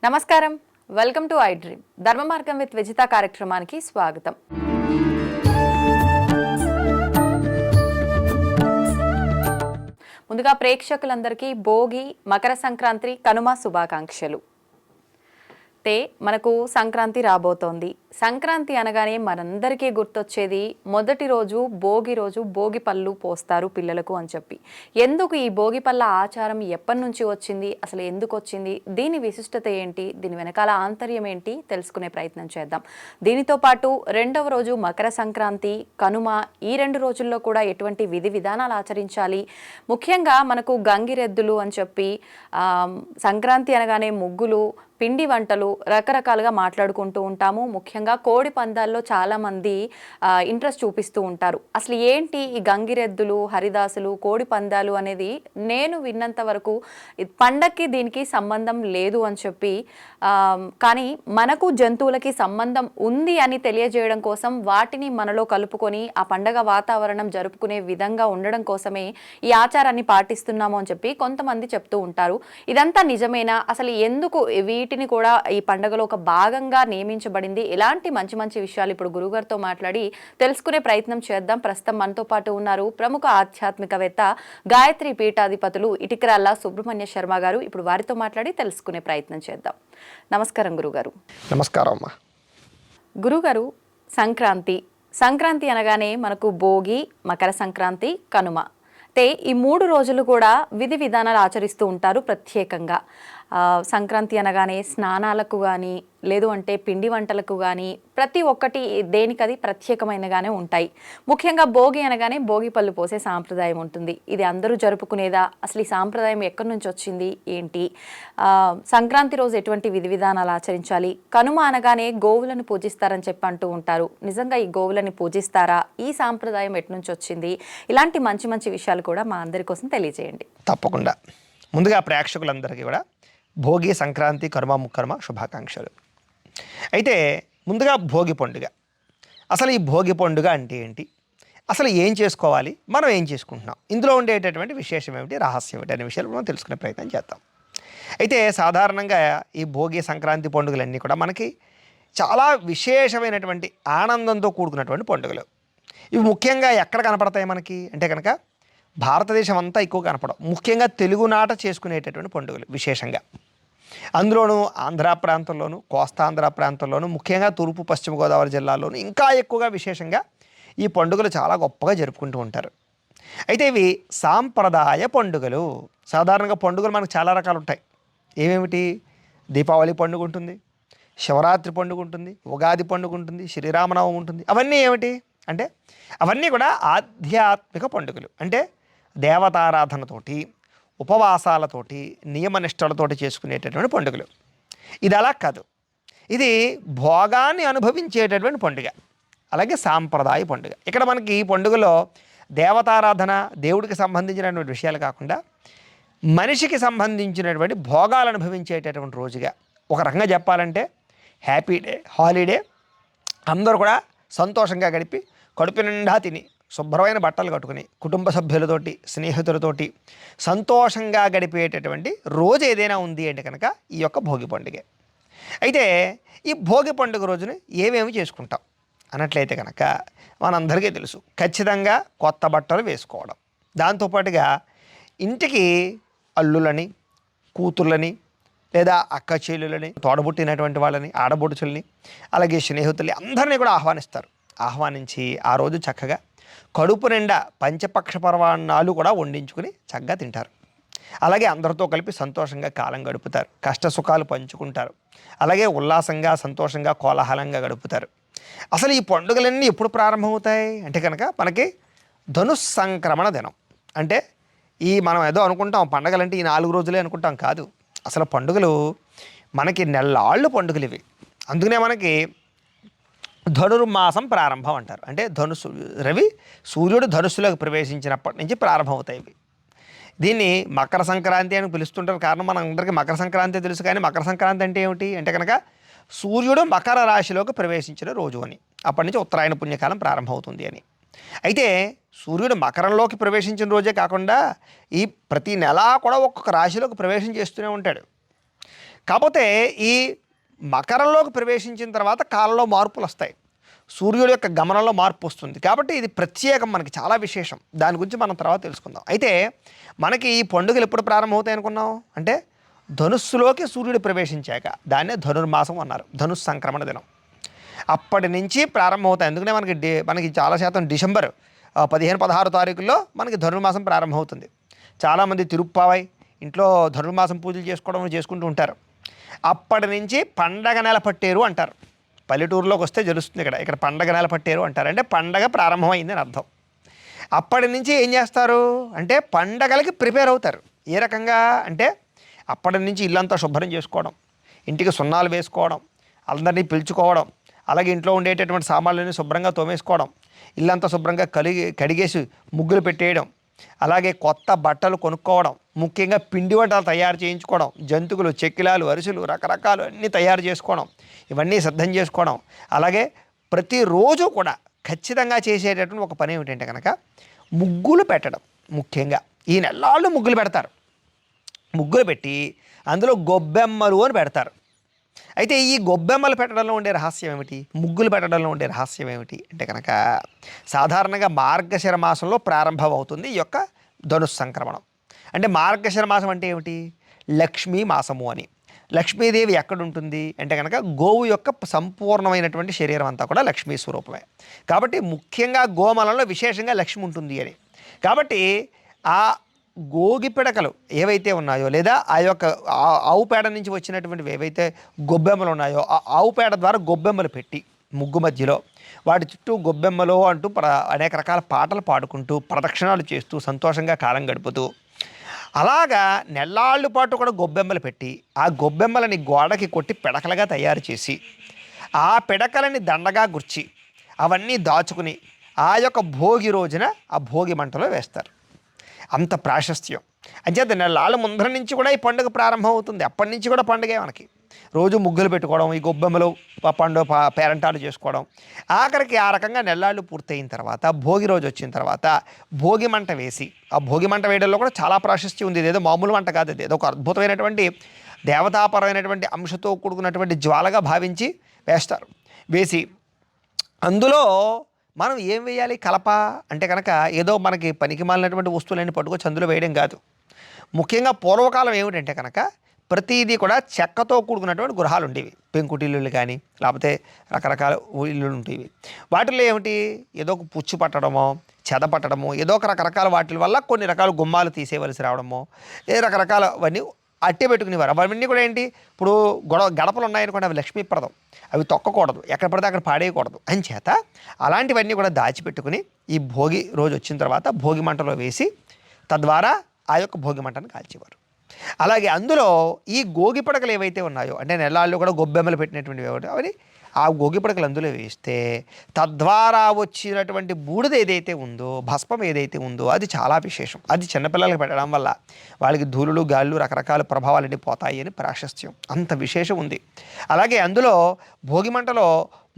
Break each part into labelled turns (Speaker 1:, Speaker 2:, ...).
Speaker 1: నమస్కారం. Welcome to I dream ధర్మ మార్గం విత్ విజిత కార్యక్రమానికి స్వాగతం. ముందుగా ప్రేక్షకులందరికీ భోగి, మకర సంక్రాంతి, కనుమ శుభాకాంక్షలు. మనకు సంక్రాంతి రాబోతోంది. సంక్రాంతి అనగానే మనందరికీ గుర్తొచ్చేది మొదటి రోజు భోగి రోజు భోగి పళ్ళు పోస్తారు పిల్లలకు అని చెప్పి. ఎందుకు ఈ భోగి పళ్ళ ఆచారం ఎప్పటి నుంచి వచ్చింది, అసలు ఎందుకు వచ్చింది, దీని విశిష్టత ఏంటి, దీని వెనకాల ఆంతర్యం ఏంటి తెలుసుకునే ప్రయత్నం చేద్దాం. దీనితో పాటు రెండవ రోజు మకర సంక్రాంతి, కనుమ, ఈ 2 రోజుల్లో కూడా ఎటువంటి విధి విధానాలు ఆచరించాలి. ముఖ్యంగా మనకు గంగిరెద్దులు అని చెప్పి సంక్రాంతి అనగానే ముగ్గులు, పిండి వంటలు రకరకాలుగా మాట్లాడుకుంటూ ఉంటాము. ముఖ్యంగా కోడి పందాల్లో చాలామంది ఇంట్రెస్ట్ చూపిస్తూ ఉంటారు. అసలు ఏంటి ఈ గంగిరెద్దులు, హరిదాసులు, కోడి పందాలు అనేది నేను విన్నంత వరకు పండక్కి దీనికి సంబంధం లేదు అని చెప్పి, కానీ మనకు జంతువులకి సంబంధం ఉంది అని తెలియజేయడం కోసం వాటిని మనలో కలుపుకొని ఆ పండగ వాతావరణం జరుపుకునే విధంగా ఉండడం కోసమే ఈ ఆచారాన్ని పాటిస్తున్నాము అని చెప్పి కొంతమంది చెప్తూ ఉంటారు. ఇదంతా నిజమేనా? అసలు ఎందుకు వీటిని కూడా ఈ పండుగలో ఒక భాగంగా నియమించబడింది? ఎలాంటి మంచి మంచి విషయాలు ఇప్పుడు గురుగారితో మాట్లాడి తెలుసుకునే ప్రయత్నం చేద్దాం. ప్రస్తుతం మనతో పాటు ఉన్నారు ప్రముఖ ఆధ్యాత్మికవేత్త, గాయత్రి పీఠాధిపతులు ఇటికరాళ్ళ సుబ్రహ్మణ్య శర్మ గారు. ఇప్పుడు వారితో మాట్లాడి తెలుసుకునే ప్రయత్నం చేద్దాం. నమస్కారం గురుగారు.
Speaker 2: నమస్కారం అమ్మా.
Speaker 1: గురుగారు, సంక్రాంతి అనగానే మనకు భోగి, మకర సంక్రాంతి, కనుమ, ఈ 3 రోజులు కూడా విధి విధానాలు ఆచరిస్తూ ఉంటారు ప్రత్యేకంగా. సంక్రాంతి అనగానే స్నానాలకు కానీ, లేదు అంటే పిండి వంటలకు కానీ, ప్రతి ఒక్కటి దేనికది ప్రత్యేకమైనగానే ఉంటాయి. ముఖ్యంగా భోగి అనగానే భోగి పళ్ళు పోసే సాంప్రదాయం ఉంటుంది. ఇది అందరూ జరుపుకునేదా? అసలు ఈ సాంప్రదాయం ఎక్కడి నుంచి వచ్చింది, ఏంటి? సంక్రాంతి రోజు ఎటువంటి విధి విధానాలు ఆచరించాలి? కనుమ అనగానే గోవులను పూజిస్తారని చెప్పి అంటూ ఉంటారు. నిజంగా ఈ గోవులని పూజిస్తారా? ఈ సాంప్రదాయం ఎటు నుంచి వచ్చింది? ఇలాంటి మంచి మంచి విషయాలు కూడా మా అందరి కోసం తెలియజేయండి.
Speaker 2: తప్పకుండా. ముందుగా ప్రేక్షకులందరికీ కూడా భోగి, సంక్రాంతి, కనుమ, ముక్కనుమ శుభాకాంక్షలు. అయితే ముందుగా భోగి పండుగ. అసలు ఈ భోగి పండుగ అంటే ఏంటి, అసలు ఏం చేసుకోవాలి, మనం ఏం చేసుకుంటున్నాం, ఇందులో ఉండేటటువంటి విశేషం ఏమిటి, రహస్యం ఏమిటి అనే విషయాలు మనం తెలుసుకునే ప్రయత్నం చేద్దాం. అయితే సాధారణంగా ఈ భోగి, సంక్రాంతి పండుగలన్నీ కూడా మనకి చాలా విశేషమైనటువంటి ఆనందంతో కూడుకున్నటువంటి పండుగలు. ఇవి ముఖ్యంగా ఎక్కడ కనపడతాయి మనకి అంటే కనుక భారతదేశం అంతా ఎక్కువ కనపడవు. ముఖ్యంగా తెలుగునాట చేసుకునేటటువంటి పండుగలు విశేషంగా. అందులోనూ ఆంధ్ర ప్రాంతంలోను, కోస్తాంధ్ర ప్రాంతంలోను, ముఖ్యంగా తూర్పు పశ్చిమ గోదావరి జిల్లాల్లోనూ ఇంకా ఎక్కువగా విశేషంగా ఈ పండుగలు చాలా గొప్పగా జరుపుకుంటూ ఉంటారు. అయితే ఇవి సాంప్రదాయ పండుగలు. సాధారణంగా పండుగలు మనకు చాలా రకాలు ఉంటాయి. ఏమేమిటి? దీపావళి పండుగ ఉంటుంది, శివరాత్రి పండుగ ఉంటుంది, ఉగాది పండుగ ఉంటుంది, శ్రీరామనవమి ఉంటుంది. అవన్నీ ఏమిటి అంటే అవన్నీ కూడా ఆధ్యాత్మిక పండుగలు. అంటే దేవతారాధనతోటి, ఉపవాసాలతోటి, నియమనిష్టలతోటి చేసుకునేటటువంటి పండుగలు. ఇది అలా కాదు, ఇది భోగాన్ని అనుభవించేటటువంటి పండుగ, అలాగే సాంప్రదాయ పండుగ. ఇక్కడ మనకి ఈ పండుగలో దేవతారాధన, దేవుడికి సంబంధించినటువంటి విషయాలు కాకుండా మనిషికి సంబంధించినటువంటి భోగాలు అనుభవించేటటువంటి రోజుగా, ఒక రకంగా చెప్పాలంటే హ్యాపీ డే, హాలిడే. అందరూ కూడా సంతోషంగా గడిపి కడుపు నిండా తిని శుభ్రమైన బట్టలు కట్టుకుని కుటుంబ సభ్యులతోటి, స్నేహితులతోటి సంతోషంగా గడిపేటటువంటి రోజు ఏదైనా ఉంది అంటే కనుక ఈ యొక్క భోగి పండుగ. అయితే ఈ భోగి పండుగ రోజున ఏమేమి చేసుకుంటాం అన్నట్లయితే కనుక మనందరికీ తెలుసు, ఖచ్చితంగా కొత్త బట్టలు వేసుకోవడం. దాంతోపాటుగా ఇంటికి అల్లులని, కూతుర్లని, లేదా అక్క చెల్లెలని, తోడబుట్టినటువంటి వాళ్ళని, ఆడబొడుచుల్ని, అలాగే స్నేహితుల్ని అందరినీ కూడా ఆహ్వానించి ఆ రోజు చక్కగా కడుపు నిండా పంచపక్ష పర్వాణాలు కూడా వండించుకుని చక్కగా తింటారు. అలాగే అందరితో కలిపి సంతోషంగా కాలం గడుపుతారు, కష్ట సుఖాలు పంచుకుంటారు, అలాగే ఉల్లాసంగా, సంతోషంగా, కోలాహలంగా గడుపుతారు. అసలు ఈ పండుగలన్నీ ఎప్పుడు ప్రారంభమవుతాయి అంటే కనుక మనకి ధనుస్సంక్రమణ దినం. అంటే మనం ఏదో అనుకుంటాం పండుగలంటే ఈ 4 రోజులే అనుకుంటాం, కాదు. అసలు పండుగలు మనకి నెల్లాళ్ళు పండుగలు ఇవి. అందుకనే మనకి ధనుర్మాసం ప్రారంభం అంటారు. అంటే సూర్యుడు ధనుస్సులోకి ప్రవేశించినప్పటి నుంచి ప్రారంభమవుతాయి ఇవి. దీన్ని మకర సంక్రాంతి అని పిలుస్తుంటారు. కారణం మన అందరికీ మకర సంక్రాంతి తెలుసు, కానీ మకర సంక్రాంతి అంటే ఏమిటి అంటే కనుక సూర్యుడు మకర రాశిలోకి ప్రవేశించిన రోజు అని, అప్పటి నుంచి ఉత్తరాయణ పుణ్యకాలం ప్రారంభమవుతుంది అని. అయితే సూర్యుడు మకరంలోకి ప్రవేశించిన రోజే కాకుండా ఈ ప్రతి నెలా కూడా ఒక్కొక్క రాశిలోకి ప్రవేశం చేస్తూనే ఉంటాడు. కాకపోతే ఈ మకరంలోకి ప్రవేశించిన తర్వాత కాలంలో మార్పులు వస్తాయి, సూర్యుడి యొక్క గమనంలో మార్పు వస్తుంది. కాబట్టి ఇది ప్రత్యేకం, మనకి చాలా విశేషం. దాని గురించి మనం తర్వాత తెలుసుకుందాం. అయితే మనకి ఈ పండుగలు ఎప్పుడు ప్రారంభమవుతాయి అనుకున్నాం అంటే ధనుస్సులోకి సూర్యుడు ప్రవేశించాక, దాన్నే ధనుర్మాసం అన్నారు, ధనుస్ సంక్రమణ దినం. అప్పటి నుంచి ప్రారంభమవుతాయి. ఎందుకంటే మనకి చాలా శాతం డిసెంబర్ 15-16 తారీఖుల్లో మనకి ధనుర్మాసం ప్రారంభమవుతుంది. చాలామంది తిరుప్పావై ఇంట్లో ధనుర్మాసం పూజలు చేసుకుంటూ ఉంటారు. అప్పటి నుంచి పండగ నెల పట్టేరు అంటారు. పల్లెటూరులోకి వస్తే తెలుస్తుంది, ఇక్కడ పండగ నెల పట్టేరు అంటారు. అంటే పండగ ప్రారంభమైందని అర్థం. అప్పటి నుంచి ఏం చేస్తారు అంటే పండగలకి ప్రిపేర్ అవుతారు. ఏ రకంగా అంటే అప్పటి నుంచి ఇల్లంతా శుభ్రం చేసుకోవడం, ఇంటికి సున్నాలు వేసుకోవడం, అందరినీ పిలుచుకోవడం, అలాగే ఇంట్లో ఉండేటటువంటి సామాన్లన్నీ శుభ్రంగా తోమేసుకోవడం, ఇల్లంతా శుభ్రంగా కడిగేసి ముగ్గులు పెట్టేయడం, అలాగే కొత్త బట్టలు కొనుక్కోవడం, ముఖ్యంగా పిండి వంటలు తయారు చేయించుకోవడం, జంతువులు, చెక్కిలాలు, అరిసెలు రకరకాలు అన్నీ తయారు చేసుకోవడం, ఇవన్నీ సిద్ధం చేసుకోవడం. అలాగే ప్రతిరోజు కూడా ఖచ్చితంగా చేసేటటువంటి ఒక పని ఏమిటంటే కనుక ముగ్గులు పెట్టడం. ముఖ్యంగా ఈ నెలల్లో ముగ్గులు పెడతారు. ముగ్గులు పెట్టి అందులో గొబ్బెమ్మలు అని పెడతారు. అయితే ఈ గొబ్బెమ్మలు పెట్టడంలో ఉండే రహస్యం ఏమిటి, ముగ్గులు పెట్టడంలో ఉండే రహస్యం ఏమిటి అంటే కనుక సాధారణంగా మార్గశిర మాసంలో ప్రారంభం అవుతుంది ఈ యొక్క ధనుస్ సంక్రమణం. అంటే మార్గశిర మాసం అంటే ఏమిటి, లక్ష్మీ మాసము అని. లక్ష్మీదేవి ఎక్కడుంటుంది అంటే కనుక గోవు యొక్క సంపూర్ణమైనటువంటి శరీరం అంతా కూడా లక్ష్మీ స్వరూపమే. కాబట్టి ముఖ్యంగా గోమలంలో విశేషంగా లక్ష్మి ఉంటుంది అని. కాబట్టి ఆ గోగి పిడకలు ఏవైతే ఉన్నాయో లేదా ఆ యొక్క ఆవు పేడ నుంచి వచ్చినటువంటివి ఏవైతే గొబ్బెమ్మలు ఉన్నాయో ఆ ఆవు పేడ ద్వారా గొబ్బెమ్మలు పెట్టి ముగ్గు మధ్యలో వాటి చుట్టూ గొబ్బెమ్మలు అంటూ అనేక రకాల పాటలు పాడుకుంటూ ప్రదక్షిణాలు చేస్తూ సంతోషంగా కాలం గడుపుతూ అలాగా నెల్లాళ్ళు పాటు కూడా గొబ్బెమ్మలు పెట్టి ఆ గొబ్బెమ్మలని గోడకి కొట్టి పిడకలుగా తయారు చేసి ఆ పిడకలని దండగా గుర్చి అవన్నీ దాచుకుని ఆ యొక్క భోగి రోజున ఆ భోగి మంటలో వేస్తారు. అంత ప్రాశస్త్యం. అంచేత నెలల ముందర నుంచి కూడా ఈ పండుగ ప్రారంభం అవుతుంది. అప్పటి నుంచి కూడా పండుగే మనకి. రోజు ముగ్గులు పెట్టుకోవడం, ఈ గొబ్బెమ్మలు పేరంటాలు చేసుకోవడం, ఆఖరికి ఆ రకంగా నెల్లాళ్ళు పూర్తయిన తర్వాత భోగి రోజు వచ్చిన తర్వాత భోగి మంట వేసి ఆ భోగి మంట వేయడంలో కూడా చాలా ప్రాశస్త్యం ఉంది. ఇదేదో మామూలు మంట కాదు, ఇది ఏదో ఒక అద్భుతమైనటువంటి దేవతాపరమైనటువంటి అంశతో కూడుకున్నటువంటి జ్వాలగా భావించి వేస్తారు. వేసి అందులో మనం ఏం వేయాలి, కలప అంటే కనుక ఏదో మనకి పనికి మాలినటువంటి వస్తువులన్నీ పట్టుకొచ్చి అందులో వేయడం కాదు. ముఖ్యంగా పూర్వకాలం ఏమిటంటే కనుక ప్రతిదీ కూడా చెక్కతో కూడుకున్నటువంటి గృహాలు ఉండేవి. పెంకుటిల్లులు కానీ లేకపోతే రకరకాల ఇల్లులు ఉండేవి. వాటిల్లో ఏమిటి, ఏదో ఒక పుచ్చు పట్టడమో చెద పట్టడమో ఏదో ఒక రకరకాల వాటి వల్ల కొన్ని రకాల గుమ్మాలు తీసేయవలసి రావడమో రకరకాలవన్నీ అట్టే పెట్టుకునేవారు. అవన్నీ కూడా ఏంటి, ఇప్పుడు గడపలు ఉన్నాయనుకోండి, అవి లక్ష్మీప్రదం, అవి తొక్కకూడదు, ఎక్కడ పడితే అక్కడ పాడేయకూడదు అని చేత అలాంటివన్నీ కూడా దాచిపెట్టుకుని ఈ భోగి రోజు వచ్చిన తర్వాత భోగి మంటలో వేసి తద్వారా ఆ యొక్క భోగి మంటను కాల్చేవారు. అలాగే అందులో ఈ గోగి పడకలు ఏవైతే ఉన్నాయో అంటే నెల్లాళ్ళు కూడా గొబ్బెమ్మలు పెట్టినటువంటివి అవన్నీ ఆ గోగి పడకలు అందులో వేస్తే తద్వారా వచ్చినటువంటి బూడిద ఏదైతే ఉందో, భస్మం ఏదైతే ఉందో అది చాలా విశేషం. అది చిన్నపిల్లలకు పెట్టడం వల్ల వాళ్ళకి ధూళులు గాళ్ళు రకరకాల ప్రభావాలన్నీ పోతాయి అని ప్రాశస్త్యం. అంత విశేషం ఉంది. అలాగే అందులో భోగి మంటలో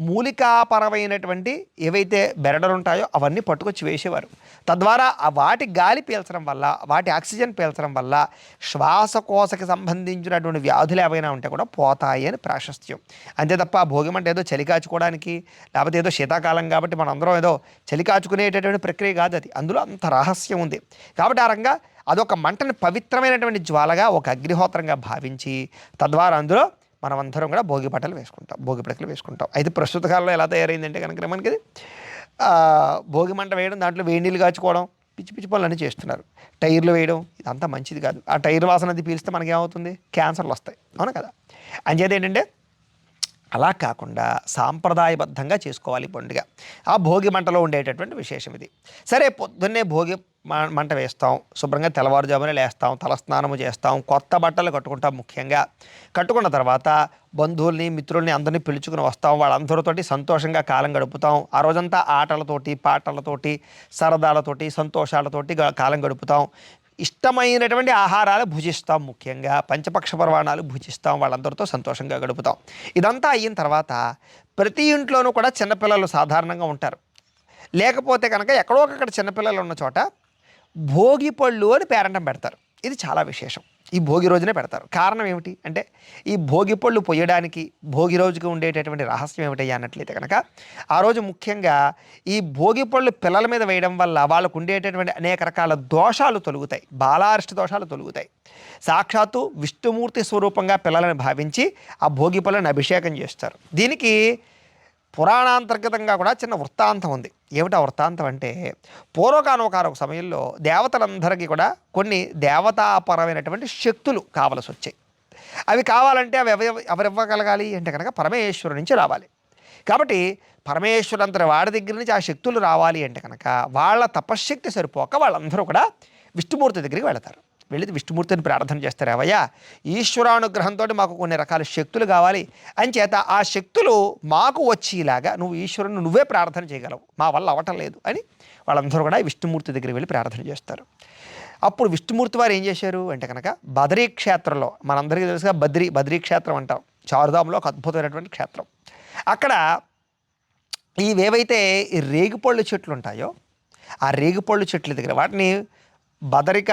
Speaker 2: మూలికాపరమైనటువంటి ఏవైతే బెరడలు ఉంటాయో అవన్నీ పట్టుకొచ్చి వేసేవారు. తద్వారా వాటి గాలి పీల్చడం వల్ల, వాటి ఆక్సిజన్ పీల్చడం వల్ల శ్వాసకోశకి సంబంధించినటువంటి వ్యాధులు ఏవైనా ఉంటే కూడా పోతాయి అని ప్రాశస్త్యం. అంతే తప్ప భోగి మంట ఏదో చలి కాచుకోవడానికి లేకపోతే ఏదో శీతాకాలం కాబట్టి మనం అందరం ఏదో చలి కాచుకునేటటువంటి ప్రక్రియ కాదు అది. అందులో అంత రహస్యం ఉంది. కాబట్టి ఆ రకంగా అదొక మంటని పవిత్రమైనటువంటి జ్వాలగా ఒక అగ్నిహోత్రంగా భావించి తద్వారా అందులో మనం అందరం కూడా భోగి పట్టలు వేసుకుంటాం, భోగి పిడకలు వేసుకుంటాం. అయితే ప్రస్తుత కాలంలో ఎలా తయారైందంటే కనుక మనకి భోగి మంట వేయడం, దాంట్లో వేడి నీళ్ళు కాచుకోవడం, పిచ్చి పిచ్చి పనులు అన్నీ చేస్తున్నారు. టైర్లు వేయడం, ఇదంతా మంచిది కాదు. ఆ టైర్ వాసన అది పీలిస్తే మనకి ఏమవుతుంది, క్యాన్సర్లు వస్తాయి, అవునా కదా. అంచేది ఏంటంటే అలా కాకుండా సాంప్రదాయబద్ధంగా చేసుకోవాలి పండుగ. ఆ భోగి మంటలో ఉండేటటువంటి విశేషం ఇది. సరే, పొద్దున్నే భోగి మంట వేస్తాం, శుభ్రంగా తెల్లవారుజామునే లేస్తాం, తలస్నానము చేస్తాం, కొత్త బట్టలు కట్టుకుంటాం. ముఖ్యంగా కట్టుకున్న తర్వాత బంధువుల్ని మిత్రుల్ని అందరినీ పిలుచుకుని వస్తాం, వాళ్ళందరితోటి సంతోషంగా కాలం గడుపుతాం. ఆ రోజంతా ఆటలతోటి పాటలతోటి సరదాలతోటి సంతోషాలతోటి కాలం గడుపుతాం. ఇష్టమైనటువంటి ఆహారాలు భుజిస్తాం, ముఖ్యంగా పంచపక్ష పర్వాణాలు భుజిస్తాం, వాళ్ళందరితో సంతోషంగా గడుపుతాం. ఇదంతా అయిన తర్వాత ప్రతి ఇంట్లోనూ కూడా చిన్నపిల్లలు సాధారణంగా ఉంటారు. లేకపోతే కనుక ఎక్కడో ఒకక్కడ చిన్నపిల్లలు ఉన్న చోట భోగి పళ్ళు అని పేరంటం పెడతారు. ఇది చాలా విశేషం. ఈ భోగి రోజునే పెడతారు. కారణం ఏమిటి అంటే ఈ భోగి పళ్ళు పొయ్యడానికి భోగి రోజుకి ఉండేటటువంటి రహస్యం ఏమిటయ్యా అన్నట్లయితే కనుక ఆ రోజు ముఖ్యంగా ఈ భోగి పళ్ళు పిల్లల మీద వేయడం వల్ల వాళ్ళకు ఉండేటటువంటి అనేక రకాల దోషాలు తొలుగుతాయి, బాలారిష్ట దోషాలు తొలుగుతాయి. సాక్షాత్తు విష్ణుమూర్తి స్వరూపంగా పిల్లలను భావించి ఆ భోగి పళ్ళని అభిషేకం చేస్తారు. దీనికి పురాణాంతర్గతంగా కూడా చిన్న వృత్తాంతం ఉంది. ఏమిటా వృత్తాంతం అంటే పూర్వకానొక సమయంలో దేవతలందరికీ కూడా కొన్ని దేవతాపరమైనటువంటి శక్తులు కావలసి వచ్చాయి. అవి కావాలంటే అవి ఎవరివ్వగలగాలి అంటే కనుక పరమేశ్వరుడి నుంచి రావాలి. కాబట్టి పరమేశ్వరంతటి వాడి దగ్గర నుంచి ఆ శక్తులు రావాలి అంటే కనుక వాళ్ళ తపశ్శక్తి సరిపోక వాళ్ళందరూ కూడా విష్ణుమూర్తి దగ్గరికి వెళతారు. వెళ్ళి విష్ణుమూర్తిని ప్రార్థన చేస్తారు, అవయ్యా ఈశ్వరానుగ్రహంతో మాకు కొన్ని రకాల శక్తులు కావాలి అని చేత ఆ శక్తులు మాకు వచ్చేలాగా నువ్వు ఈశ్వరుని నువ్వే ప్రార్థన చేయగలవు, మా వల్ల అవ్వటం లేదు అని వాళ్ళందరూ కూడా విష్ణుమూర్తి దగ్గరికి వెళ్ళి ప్రార్థన చేస్తారు. అప్పుడు విష్ణుమూర్తి వారు ఏం చేశారు అంటే కనుక బదరీ క్షేత్రంలో, మనందరికీ తెలుసుగా బద్రీ క్షేత్రం అంటాం, చారుధాంలో ఒక అద్భుతమైనటువంటి క్షేత్రం. అక్కడ ఇవేవైతే ఈ రేగిపళ్ళు చెట్లు ఉంటాయో ఆ రేగిపళ్ళు చెట్ల దగ్గర వాటిని బదరిక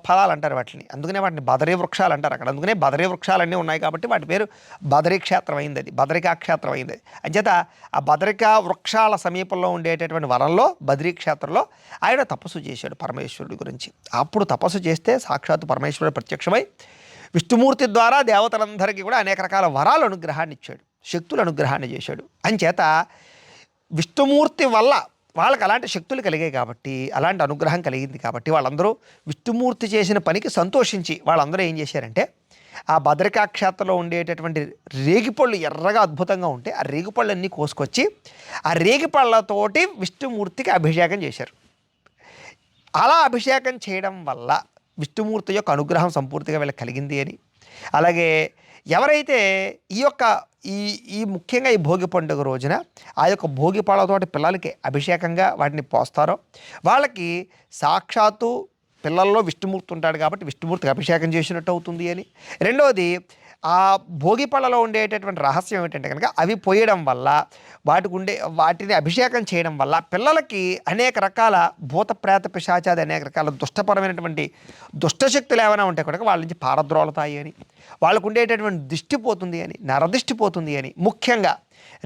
Speaker 2: ఫలాలు అంటారు వాటిని, అందుకనే వాటిని బదరీ వృక్షాలు అంటారు అక్కడ. అందుకనే బదరీ వృక్షాలన్నీ ఉన్నాయి కాబట్టి వాటి పేరు బదరీ క్షేత్రం అయింది, అది బదరికా క్షేత్రం అయింది. అంచేత ఆ బదరికా వృక్షాల సమీపంలో ఉండేటటువంటి వనంలో బదరీ క్షేత్రంలో ఆయన తపస్సు చేశాడు పరమేశ్వరుడి గురించి. అప్పుడు తపస్సు చేస్తే సాక్షాత్తు పరమేశ్వరుడు ప్రత్యక్షమై విష్ణుమూర్తి ద్వారా దేవతలందరికీ కూడా అనేక రకాల వరాల అనుగ్రహాన్ని ఇచ్చాడు, శక్తుల అనుగ్రహాన్ని చేశాడు. అంచేత విష్ణుమూర్తి వల్ల వాళ్ళకి అలాంటి శక్తులు కలిగాయి కాబట్టి, అలాంటి అనుగ్రహం కలిగింది కాబట్టి వాళ్ళందరూ విష్ణుమూర్తి చేసిన పనికి సంతోషించి వాళ్ళందరూ ఏం చేశారంటే ఆ బద్రికా క్షేత్రంలో ఉండేటటువంటి రేగిపళ్ళు ఎర్రగా అద్భుతంగా ఉంటే ఆ రేగిపళ్ళన్నీ కోసుకొచ్చి ఆ రేగిపళ్ళతోటి విష్ణుమూర్తికి అభిషేకం చేశారు. అలా అభిషేకం చేయడం వల్ల విష్ణుమూర్తి యొక్క అనుగ్రహం సంపూర్తిగా వీళ్ళకి కలిగింది అని, అలాగే ఎవరైతే ఈ ముఖ్యంగా ఈ భోగి పండుగ రోజున ఆ యొక్క భోగి పళ్ళతోటి పిల్లలకి అభిషేకంగా వాటిని పోస్తారో వాళ్ళకి సాక్షాత్తు పిల్లల్లో విష్ణుమూర్తి ఉంటాడు కాబట్టి విష్ణుమూర్తికి అభిషేకం చేసినట్టు అవుతుంది అని. రెండవది ఆ భోగి పళ్ళలో ఉండేటటువంటి రహస్యం ఏమిటంటే కనుక అవి పోయడం వల్ల వాటిని అభిషేకం చేయడం వల్ల పిల్లలకి అనేక రకాల భూత ప్రేత పిశాచాది అనేక రకాల దుష్టపరమైనటువంటి దుష్టశక్తులు ఏమైనా ఉంటే కనుక వాళ్ళ నుంచి పారద్రోలుతాయి అని, వాళ్ళకు ఉండేటటువంటి దిష్టి పోతుంది అని, నరదిష్టి పోతుంది అని. ముఖ్యంగా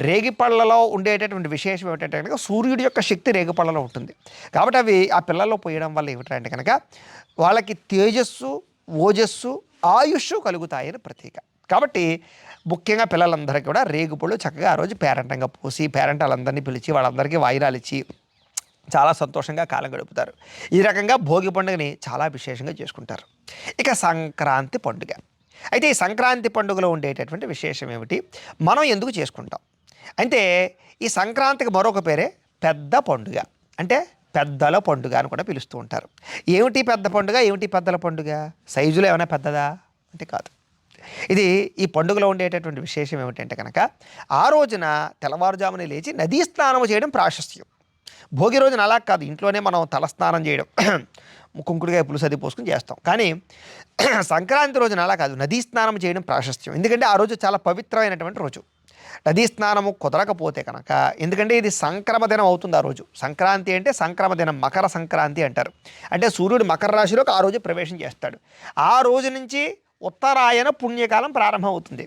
Speaker 2: రేగిపళ్ళలో ఉండేటటువంటి విశేషం ఏమిటంటే కనుక సూర్యుడి యొక్క శక్తి రేగిపళ్ళలో ఉంటుంది కాబట్టి అవి ఆ పిల్లల్లో పోయడం వల్ల ఏమిటంటే కనుక వాళ్ళకి తేజస్సు, ఓజస్సు, ఆయుష్ కలుగుతాయని ప్రతీక. కాబట్టి ముఖ్యంగా పిల్లలందరికీ కూడా రేగుపళ్ళు చక్కగా ఆ రోజు పేరంటంగా పోసి పేరంటాలందరినీ పిలిచి వాళ్ళందరికీ వాయినాలు ఇచ్చి చాలా సంతోషంగా కాలం గడుపుతారు. ఈ రకంగా భోగి పండుగని చాలా విశేషంగా చేసుకుంటారు. ఇక సంక్రాంతి పండుగ. అయితే ఈ సంక్రాంతి పండుగలో ఉండేటటువంటి విశేషం ఏమిటి, మనం ఎందుకు చేసుకుంటాం అంటే ఈ సంక్రాంతికి మరొక పేరే పెద్ద పండుగ, అంటే పెద్దల పండుగ అని కూడా పిలుస్తూ ఉంటారు. ఏమిటి పెద్ద పండుగ, ఏమిటి పెద్దల పండుగ? సైజులో ఏమైనా పెద్దదా అంటే కాదు. ఇది ఈ పండుగలో ఉండేటటువంటి విశేషం ఏమిటంటే కనుక ఆ రోజున తెల్లవారుజామున లేచి నదీ స్నానం చేయడం ప్రాశస్త్యం. భోగి రోజున అలా కాదు, ఇంట్లోనే మనం తలస్నానం చేయడం కుంకుడుకాయ పులుసు అది పోసుకుని చేస్తాం. కానీ సంక్రాంతి రోజున అలా కాదు, నదీ స్నానం చేయడం ప్రాశస్త్యం. ఎందుకంటే ఆ రోజు చాలా పవిత్రమైనటువంటి రోజు. నదీ స్నానము కుదరకపోతే కనుక, ఎందుకంటే ఇది సంక్రమ దినం అవుతుంది ఆ రోజు. సంక్రాంతి అంటే సంక్రమ దినం, మకర సంక్రాంతి అంటారు. అంటే సూర్యుడు మకర రాశిలోకి ఆ రోజు ప్రవేశం చేస్తాడు. ఆ రోజు నుంచి ఉత్తరాయణ పుణ్యకాలం ప్రారంభం అవుతుంది.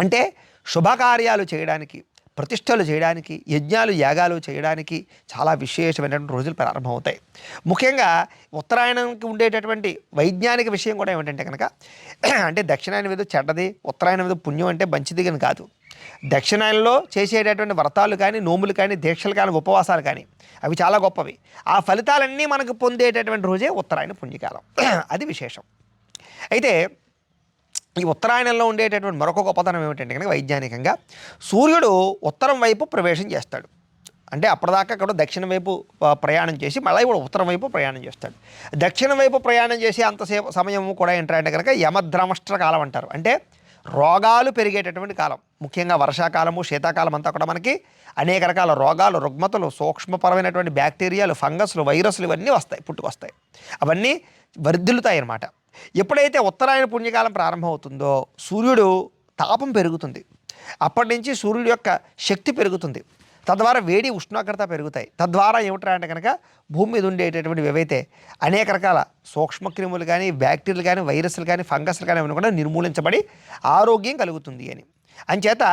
Speaker 2: అంటే శుభకార్యాలు చేయడానికి, ప్రతిష్టలు చేయడానికి, యజ్ఞాలు యాగాలు చేయడానికి చాలా విశేషమైనటువంటి రోజులు ప్రారంభమవుతాయి. ముఖ్యంగా ఉత్తరాయణంకి ఉండేటటువంటి వైజ్ఞానిక విషయం కూడా ఏమిటంటే కనుక అంటే దక్షిణాయనం ఏదో చెడ్డది, ఉత్తరాయణం ఏదో పుణ్యం అంటే మంచిది అని కాదు. దక్షిణాయనంలో చేసేటటువంటి వ్రతాలు కానీ, నోములు కానీ, దీక్షలు కానీ, ఉపవాసాలు కానీ అవి చాలా గొప్పవి. ఆ ఫలితాలన్నీ మనకు పొందేటటువంటి రోజే ఉత్తరాయణ పుణ్యకాలం. అది విశేషం. అయితే ఈ ఉత్తరాయణంలో ఉండేటటువంటి మరొక గొప్పతనం ఏమిటంటే కనుక వైజ్ఞానికంగా సూర్యుడు ఉత్తరం వైపు ప్రవేశం చేస్తాడు. అంటే అప్పటిదాకా కూడా దక్షిణం వైపు ప్రయాణం చేసి మళ్ళీ ఇప్పుడు ఉత్తరం వైపు ప్రయాణం చేస్తాడు. దక్షిణం వైపు ప్రయాణం చేసి అంతసేపు సమయము కూడా ఏంటంటే కనుక యమద్రమష్ట్ర కాలం అంటారు. అంటే రోగాలు పెరిగేటటువంటి కాలం. ముఖ్యంగా వర్షాకాలము, శీతాకాలం అంతా కూడా మనకి అనేక రకాల రోగాలు, రుగ్మతలు, సూక్ష్మపరమైనటువంటి బ్యాక్టీరియాలు, ఫంగస్లు, వైరస్లు ఇవన్నీ పుట్టుకొస్తాయి. అవన్నీ వర్ధిల్లుతాయి అన్నమాట. ఎప్పుడైతే ఉత్తరాయణ పుణ్యకాలం ప్రారంభమవుతుందో సూర్యుడు తాపం పెరుగుతుంది. అప్పటి నుంచి సూర్యుడి యొక్క శక్తి పెరుగుతుంది. తద్వారా వేడి ఉష్ణోగ్రత పెరుగుతాయి. తద్వారా ఏమిట్రా అంటే కనుక భూమి మీద ఉండేటటువంటివి ఏవైతే అనేక రకాల సూక్ష్మక్రిములు కానీ, బ్యాక్టీరియాలు కానీ, వైరస్లు కానీ, ఫంగస్లు కానీ అవన్నీ కూడా నిర్మూలించబడి ఆరోగ్యం కలుగుతుంది అని. అంచేత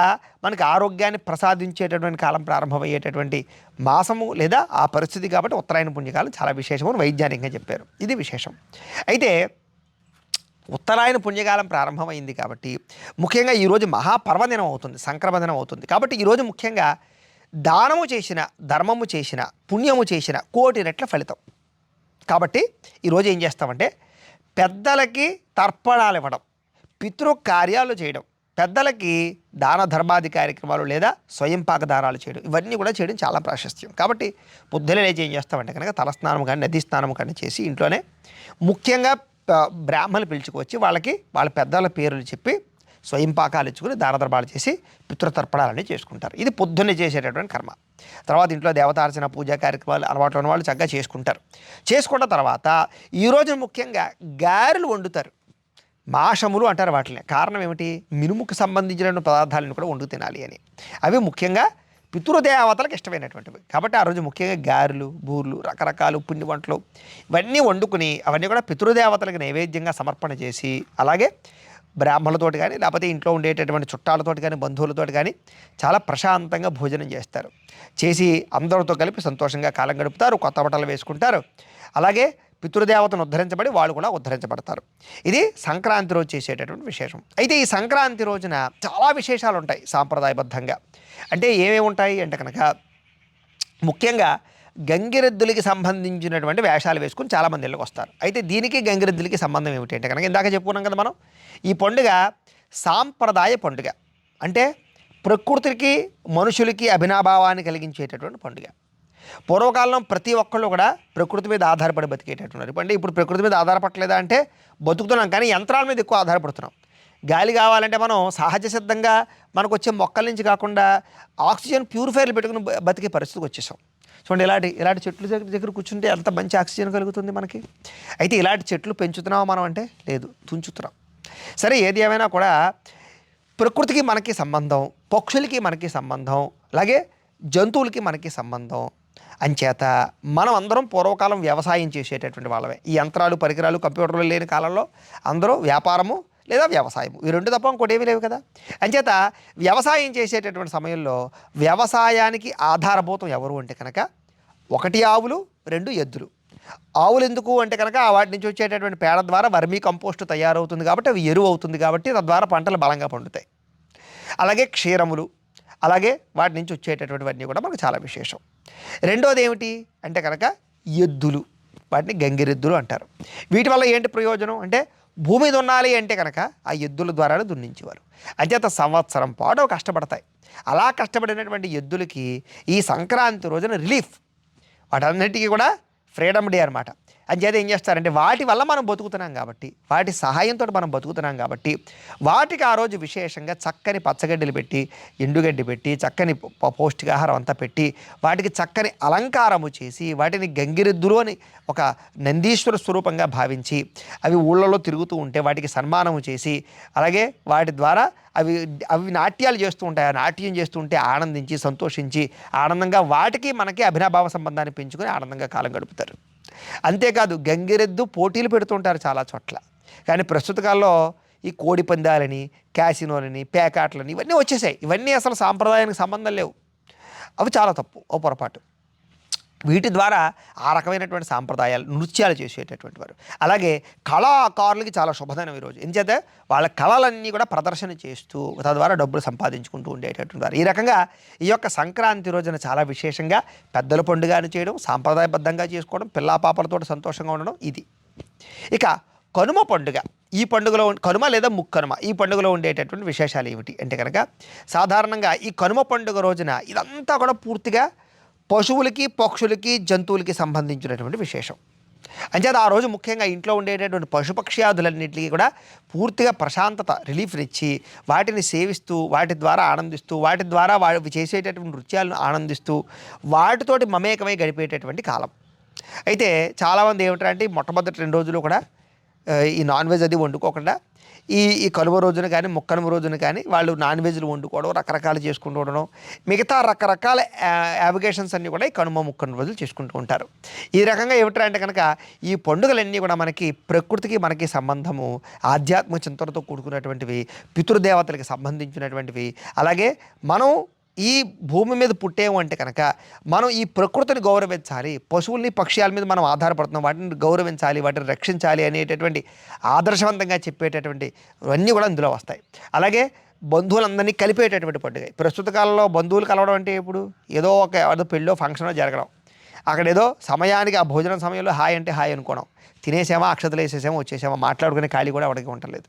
Speaker 2: మనకి ఆరోగ్యాన్ని ప్రసాదించేటటువంటి కాలం ప్రారంభమయ్యేటటువంటి మాసము లేదా ఆ పరిస్థితి కాబట్టి ఉత్తరాయణ పుణ్యకాలం చాలా విశేషమని వైజ్ఞానికంగా చెప్పారు. ఇది విశేషం. అయితే ఉత్తరాయణ పుణ్యకాలం ప్రారంభమైంది కాబట్టి ముఖ్యంగా ఈరోజు మహాపర్వదినం అవుతుంది, సంక్రమదినం అవుతుంది. కాబట్టి ఈరోజు ముఖ్యంగా దానము చేసిన, ధర్మము చేసిన, పుణ్యము చేసిన కోటి రెట్ల ఫలితం. కాబట్టి ఈరోజు ఏం చేస్తామంటే పెద్దలకి తర్పణాలు ఇవ్వడం, పితృ కార్యాలు చేయడం, పెద్దలకి దాన ధర్మాది కార్యక్రమాలు లేదా స్వయంపాక దానాలు చేయడం, ఇవన్నీ కూడా చేయడం చాలా ప్రాశస్త్యం. కాబట్టి పొద్దున లేచి ఏం చేస్తామంటే కనుక తలస్నానం కానీ నదీ స్నానం కానీ చేసి ఇంట్లోనే ముఖ్యంగా బ్రాహ్మణులు పిలుచుకొచ్చి వాళ్ళకి వాళ్ళ పెద్దల పేర్లు చెప్పి స్వయంపాకాలు ఇచ్చుకుని దాన ధర్మాలు చేసి పితృతర్పణాలన్నీ చేసుకుంటారు. ఇది పొద్దున్నే చేసేటటువంటి కర్మ. తర్వాత ఇంట్లో దేవతార్చన పూజా కార్యక్రమాలు అలవాట్లు ఉన్న వాళ్ళు చక్కగా చేసుకుంటారు. చేసుకున్న తర్వాత ఈరోజు ముఖ్యంగా గారెలు వండుతారు. మాషములు అంటారు వాటిని. కారణం ఏమిటి? మినుముకు సంబంధించిన పదార్థాలను కూడా వండుకు తినాలి అని. అవి ముఖ్యంగా పితృదేవతలకు ఇష్టమైనటువంటివి. కాబట్టి ఆ రోజు ముఖ్యంగా గారెలు, బూర్లు, రకరకాలు పిండి వంటలు ఇవన్నీ వండుకుని అవన్నీ కూడా పితృదేవతలకు నైవేద్యంగా సమర్పణ చేసి, అలాగే బ్రాహ్మణులతోటి కానీ లేకపోతే ఇంట్లో ఉండేటటువంటి చుట్టాలతోటి కానీ బంధువులతోటి కానీ చాలా ప్రశాంతంగా భోజనం చేస్తారు. చేసి అందరితో కలిపి సంతోషంగా కాలం గడుపుతారు, కొత్త బట్టలు వేసుకుంటారు. అలాగే పితృదేవతను ఉద్ధరించబడి వాళ్ళు కూడా ఉద్ధరించబడతారు. ఇది సంక్రాంతి రోజు చేసేటటువంటి విశేషం. అయితే ఈ సంక్రాంతి రోజున చాలా విశేషాలు ఉంటాయి సాంప్రదాయబద్ధంగా. అంటే ఏమేమి ఉంటాయి అంటే కనుక ముఖ్యంగా గంగిరెద్దులకి సంబంధించినటువంటి వేషాలు వేసుకుని చాలామంది ఇళ్ళకి వస్తారు. అయితే దీనికి గంగిరెద్దులకి సంబంధం ఏమిటి అంటే కనుక ఇందాక చెప్పుకున్నాం కదా మనం, ఈ పండుగ సాంప్రదాయ పండుగ. అంటే ప్రకృతికి మనుషులకి అభినాభావాన్ని కలిగించేటటువంటి పండుగ. పూర్వకాలంలో ప్రతి ఒక్కళ్ళు కూడా ప్రకృతి మీద ఆధారపడి బతికేటట్టున్నారు. అంటే ఇప్పుడు ప్రకృతి మీద ఆధారపడలేదా అంటే బతుకుతున్నాం, కానీ యంత్రాల మీద ఎక్కువ ఆధారపడుతున్నాం. గాలి కావాలంటే మనం సహజ సిద్ధంగా మనకు వచ్చే మొక్కల నుంచి కాకుండా ఆక్సిజన్ ప్యూరిఫైర్లు పెట్టుకుని బతికే పరిస్థితికి వచ్చేసాం. చూడండి, ఇలాంటి చెట్లు దగ్గర కూర్చుంటే ఎంత మంచి ఆక్సిజన్ కలుగుతుంది మనకి. అయితే ఇలాంటి చెట్లు పెంచుతున్నామా మనం అంటే లేదు, తుంచుతున్నాం. సరే, ఏది ఏమైనా కూడా ప్రకృతికి మనకి సంబంధం, పక్షులకి మనకి సంబంధం, అలాగే జంతువులకి మనకి సంబంధం. అంచేత మనం అందరం పూర్వకాలం వ్యవసాయం చేసేటటువంటి వాళ్ళమే. ఈ యంత్రాలు, పరికరాలు, కంప్యూటర్లు లేని కాలంలో అందరూ వ్యాపారము లేదా వ్యవసాయము, ఈ రెండు తప్ప ఇంకోటి ఏమీ లేవు కదా. అంచేత వ్యవసాయం చేసేటటువంటి సమయంలో వ్యవసాయానికి ఆధారభూతం ఎవరు అంటే కనుక ఒకటి ఆవులు, రెండు ఎద్దులు. ఆవులు ఎందుకు అంటే కనుక వాటి నుంచి వచ్చేటటువంటి పేడ ద్వారా వర్మీ కంపోస్ట్ తయారవుతుంది కాబట్టి అవి ఎరువు అవుతుంది కాబట్టి తద్వారా పంటలు బలంగా పండుతాయి. అలాగే క్షీరములు, అలాగే వాటి నుంచి వచ్చేటటువంటివన్నీ కూడా మనకు చాలా విశేషం. రెండోది ఏమిటి అంటే కనుక ఎద్దులు, వాటిని గంగిరెద్దులు అంటారు. వీటి వల్ల ఏంటి ప్రయోజనం అంటే భూమి దున్నాలి అంటే కనుక ఆ ఎద్దుల ద్వారానే దున్నించేవారు. అంచేత సంవత్సరం పాటు కష్టపడతాయి. అలా కష్టపడినటువంటి ఎద్దులకి ఈ సంక్రాంతి రోజున రిలీఫ్, వాటన్నిటికీ కూడా ఫ్రీడమ్ డే అనమాట. అంచేత ఏం చేస్తారంటే వాటి వల్ల మనం బతుకుతున్నాం కాబట్టి, వాటి సహాయంతో మనం బతుకుతున్నాం కాబట్టి వాటికి ఆ రోజు విశేషంగా చక్కని పచ్చగడ్డలు పెట్టి, ఎండుగడ్డి పెట్టి, చక్కని పౌష్టికాహారం అంతా పెట్టి, వాటికి చక్కని అలంకారము చేసి, వాటిని గంగిరెద్దులు అని ఒక నందీశ్వర స్వరూపంగా భావించి అవి ఊళ్ళలో తిరుగుతూ ఉంటే వాటికి సన్మానము చేసి, అలాగే వాటి ద్వారా అవి నాట్యాలు చేస్తూ ఉంటాయి. ఆ నాట్యం చేస్తూ ఉంటే ఆనందించి, సంతోషించి, ఆనందంగా వాటికి మనకి అభినాభావ సంబంధాన్ని పెంచుకొని ఆనందంగా కాలం గడుపుతారు. అంతేకాదు గంగిరెద్దు పోటీలు పెడుతుంటారు చాలా చోట్ల. కానీ ప్రస్తుత కాలంలో ఈ కోడి పందాలని, క్యాసినోలని, పేకాట్లని ఇవన్నీ వచ్చేసాయి. ఇవన్నీ అసలు సాంప్రదాయానికి సంబంధం లేవు. అవి చాలా తప్పు, ఓ పొరపాటు. వీటి ద్వారా ఆ రకమైనటువంటి సాంప్రదాయాలు, నృత్యాలు చేసేటటువంటి వారు, అలాగే కళాకారులకి చాలా శుభదనం ఈరోజు. ఎందుచేత వాళ్ళ కళలన్నీ కూడా ప్రదర్శన చేస్తూ తద్వారా డబ్బులు సంపాదించుకుంటూ ఉండేటటువంటి వారు. ఈ రకంగా ఈ యొక్క సంక్రాంతి రోజున చాలా విశేషంగా పెద్దల పండుగను చేయడం, సాంప్రదాయబద్ధంగా చేసుకోవడం, పిల్లాపాపలతో సంతోషంగా ఉండడం ఇది. ఇక కనుమ పండుగ, ఈ పండుగలో కనుమ లేదా ముక్కనుమ, ఈ పండుగలో ఉండేటటువంటి విశేషాలు ఏమిటి అంటే కనుక సాధారణంగా ఈ కనుమ పండుగ రోజున ఇదంతా కూడా పూర్తిగా పశువులకి, పక్షులకి, జంతువులకి సంబంధించినటువంటి విశేషం. అంచేత ఆ రోజు ముఖ్యంగా ఇంట్లో ఉండేటటువంటి పశుపక్ష్యాదులన్నింటికి కూడా పూర్తిగా ప్రశాంతత, రిలీఫ్నిచ్చి వాటిని సేవిస్తూ, వాటి ద్వారా ఆనందిస్తూ, వాటి ద్వారా వాటి చేసేటటువంటి నృత్యాలను ఆనందిస్తూ వాటితోటి మమేకమై గడిపేటటువంటి కాలం. అయితే చాలామంది ఏమిటంటే మొట్టమొదటి 2 రోజులు కూడా ఈ నాన్ వెజ్ అది వండుకోకుండా ఈ కనుమ రోజున కానీ ముక్కనుమ రోజున కానీ వాళ్ళు నాన్ వెజ్లు వండుకోవడం రకరకాలు చేసుకుంటూ ఉండడం మిగతా రకరకాల యావిగేషన్స్ అన్నీ కూడా ఈ కనుమ ముక్కనుమ రోజులు చేసుకుంటూ ఉంటారు. ఈ రకంగా ఏమిటంటే అంటే కనుక ఈ పండుగలన్నీ కూడా మనకి ప్రకృతికి మనకి సంబంధము, ఆధ్యాత్మిక చింతనతో కూడుకున్నటువంటివి, పితృదేవతలకి సంబంధించినటువంటివి. అలాగే మనం ఈ భూమి మీద పుట్టేము అంటే కనుక మనం ఈ ప్రకృతిని గౌరవించాలి, పశువుల్ని పక్షుల మీద మనం ఆధారపడుతున్నాం, వాటిని గౌరవించాలి, వాటిని రక్షించాలి అనేటటువంటి ఆదర్శవంతంగా చెప్పేటటువంటి అన్నీ కూడా ఇందులో వస్తాయి. అలాగే బంధువులందరినీ కలిపేటటువంటి పండుగ. ప్రస్తుత కాలంలో బంధువులు కలవడం అంటే ఇప్పుడు ఏదో పెళ్ళో ఫంక్షనో జరగడం, అక్కడ ఏదో సమయానికి ఆ భోజనం సమయంలో హాయ్ అంటే హాయ్ అనుకోవడం, తినేసామా అక్షతలు వేసేసామా వచ్చేసామా, మాట్లాడుకునే ఖాళీ కూడా ఎవరికి ఉండలేదు.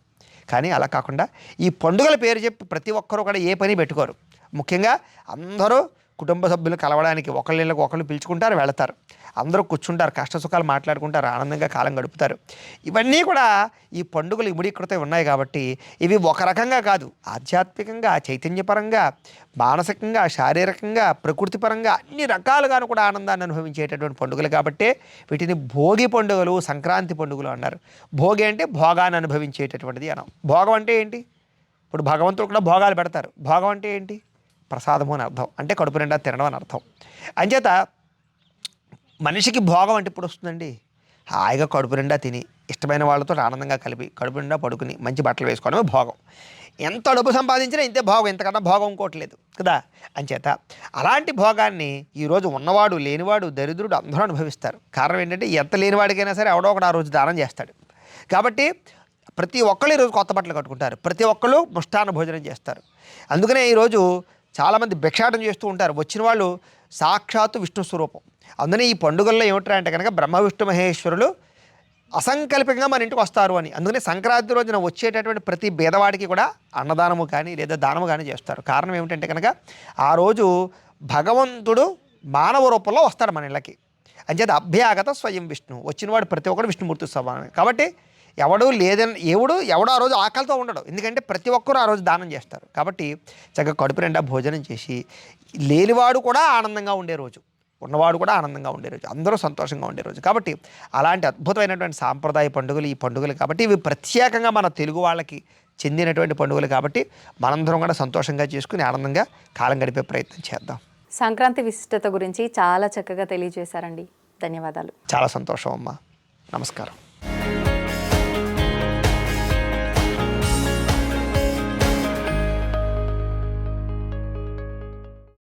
Speaker 2: కానీ అలా కాకుండా ఈ పండుగల పేరు చెప్పి ప్రతి ఒక్కరూ కూడా ఏ పని పెట్టుకోరు. ముఖ్యంగా అందరూ కుటుంబ సభ్యులు కలవడానికి ఒకళ్ళకి ఒకళ్ళు పిలుచుకుంటారు, వెళతారు, అందరూ కూర్చుంటారు, కష్ట సుఖాలు మాట్లాడుకుంటారు, ఆనందంగా కాలం గడుపుతారు. ఇవన్నీ కూడా ఈ పండుగలు ఇముడీకృతం ఉన్నాయి కాబట్టి ఇవి ఒక రకంగా కాదు, ఆధ్యాత్మికంగా, చైతన్యపరంగా, మానసికంగా, శారీరకంగా, ప్రకృతిపరంగా అన్ని రకాలుగాను కూడా ఆనందాన్ని అనుభవించేటటువంటి పండుగలు కాబట్టే వీటిని భోగి పండుగలు, సంక్రాంతి పండుగలు అన్నారు. భోగి అంటే భోగాన్ని అనుభవించేటటువంటిది అనం. భోగం అంటే ఏంటి? ఇప్పుడు భగవంతుడు కూడా భోగాలు పెడతారు. భోగం అంటే ఏంటి? ప్రసాదము అని అర్థం, అంటే కడుపు నిండా తినడం అని అర్థం. అంచేత మనిషికి భోగం అంటే ఇప్పుడు వస్తుందండి, హాయిగా కడుపు నిండా తిని ఇష్టమైన వాళ్ళతో ఆనందంగా కలిపి కడుపు నిండా పడుకుని మంచి బట్టలు వేసుకోవడమే భోగం. ఎంత డబ్బు సంపాదించినా ఇంతే భోగం, ఇంతకన్నా భోగం ఇంకోటి లేదు కదా. అంచేత అలాంటి భోగాన్ని ఈరోజు ఉన్నవాడు లేనివాడు దరిద్రుడు అందరూ అనుభవిస్తారు. కారణం ఏంటంటే ఎంత లేనివాడికైనా సరే ఎవడో ఒకడు ఆ రోజు దానం చేస్తాడు. కాబట్టి ప్రతి ఒక్కళ్ళు ఈరోజు కొత్త బట్టలు కట్టుకుంటారు, ప్రతి ఒక్కళ్ళు ముష్టాన్న భోజనం చేస్తారు. అందుకనే ఈరోజు చాలామంది భిక్షాటం చేస్తూ ఉంటారు. వచ్చిన వాళ్ళు సాక్షాత్తు విష్ణు స్వరూపం. అందుకనే ఈ పండుగల్లో ఏమిట్రా అంటే కనుక బ్రహ్మ విష్ణు మహేశ్వరులు అసంకల్పికంగా మన ఇంటికి వస్తారు అని. అందుకనే సంక్రాంతి రోజున వచ్చేటటువంటి ప్రతి భేదవాడికి కూడా అన్నదానము కానీ లేదా దానము కానీ చేస్తారు. కారణం ఏమిటంటే కనుక ఆ రోజు భగవంతుడు మానవ రూపంలో వస్తాడు మన ఇళ్ళకి. అంచేత అభ్యాగత స్వయం విష్ణు, వచ్చినవాడు ప్రతి ఒక్కడు విష్ణుమూర్తి సమానం. కాబట్టి ఎవడు ఆ రోజు ఆకలితో ఉండడు, ఎందుకంటే ప్రతి ఒక్కరూ ఆ రోజు దానం చేస్తారు. కాబట్టి చక్కగా కడుపు నిండా భోజనం చేసి లేనివాడు కూడా ఆనందంగా ఉండే రోజు, ఉన్నవాడు కూడా ఆనందంగా ఉండే రోజు, అందరూ సంతోషంగా ఉండే రోజు. కాబట్టి అలాంటి అద్భుతమైనటువంటి సాంప్రదాయ పండుగలు ఈ పండుగలు. కాబట్టి ఇవి ప్రత్యేకంగా మన తెలుగు వాళ్ళకి చెందినటువంటి పండుగలు. కాబట్టి మనందరం కూడా సంతోషంగా చేసుకుని ఆనందంగా కాలం గడిపే ప్రయత్నం చేద్దాం.
Speaker 1: సంక్రాంతి విశిష్టత గురించి చాలా చక్కగా తెలియజేశారండి. ధన్యవాదాలు.
Speaker 2: చాలా సంతోషం అమ్మా. నమస్కారం.